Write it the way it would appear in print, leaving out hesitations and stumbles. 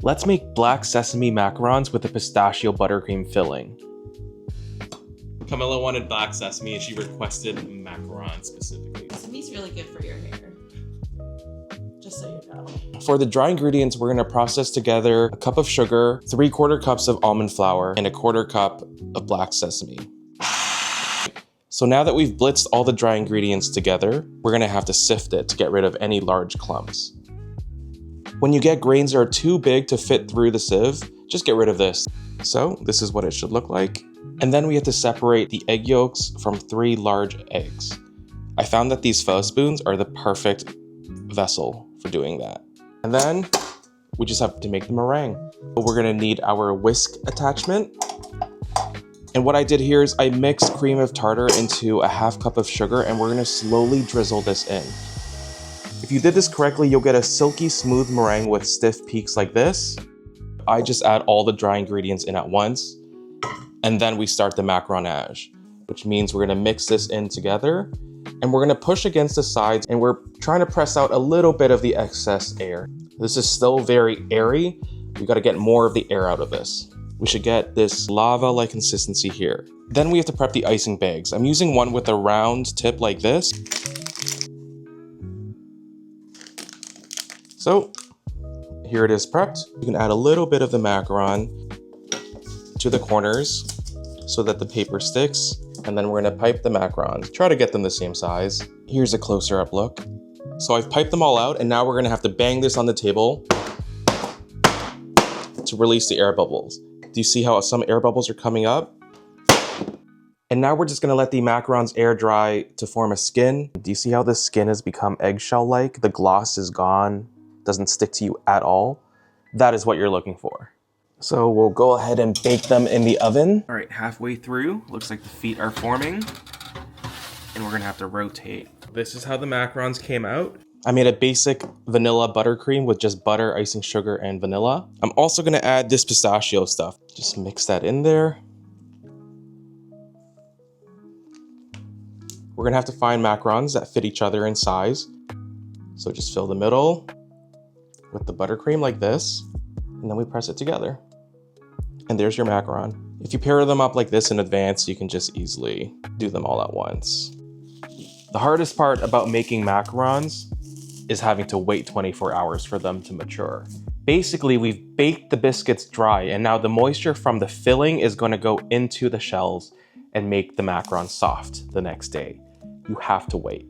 Let's make Black Sesame Macarons with a pistachio buttercream filling. Camilla wanted Black Sesame and she requested Macaron specifically. Sesame's really good for your hair. Just so you know. For the dry ingredients, we're gonna process together a cup of sugar, 3/4 cups of almond flour, and 1/4 cup of black sesame. So now that we've blitzed all the dry ingredients together, we're gonna have to sift it to get rid of any large clumps. When you get grains that are too big to fit through the sieve, just get rid of this. So this is what it should look like. And then we have to separate the egg yolks from 3 large eggs. I found that these faux spoons are the perfect vessel for doing that. And then we just have to make the meringue. We're gonna need our whisk attachment. And what I did here is I mixed cream of tartar into a 1/2 cup of sugar, and we're gonna slowly drizzle this in. If you did this correctly, you'll get a silky smooth meringue with stiff peaks like this. I just add all the dry ingredients in at once, and then we start the macaronage, which means we're gonna mix this in together, and we're gonna push against the sides, and we're trying to press out a little bit of the excess air. This is still very airy. We gotta get more of the air out of this. We should get this lava-like consistency here. Then we have to prep the icing bags. I'm using one with a round tip like this. So here it is prepped. You can add a little bit of the macaron to the corners so that the paper sticks. And then we're gonna pipe the macarons. Try to get them the same size. Here's a closer up look. So I've piped them all out, and now we're gonna have to bang this on the table to release the air bubbles. Do you see how some air bubbles are coming up? And now we're just gonna let the macarons air dry to form a skin. Do you see how this skin has become eggshell-like? The gloss is gone, doesn't stick to you at all. That is what you're looking for. So we'll go ahead and bake them in the oven. All right, halfway through, looks like the feet are forming, and we're gonna have to rotate. This is how the macarons came out. I made a basic vanilla buttercream with just butter, icing sugar, and vanilla. I'm also gonna add this pistachio stuff. Just mix that in there. We're gonna have to find macarons that fit each other in size. So just fill the middle with the buttercream like this, and then we press it together. And there's your macaron. If you pair them up like this in advance, you can just easily do them all at once. The hardest part about making macarons is having to wait 24 hours for them to mature. Basically, we've baked the biscuits dry, and now the moisture from the filling is gonna go into the shells and make the macaron soft the next day. You have to wait.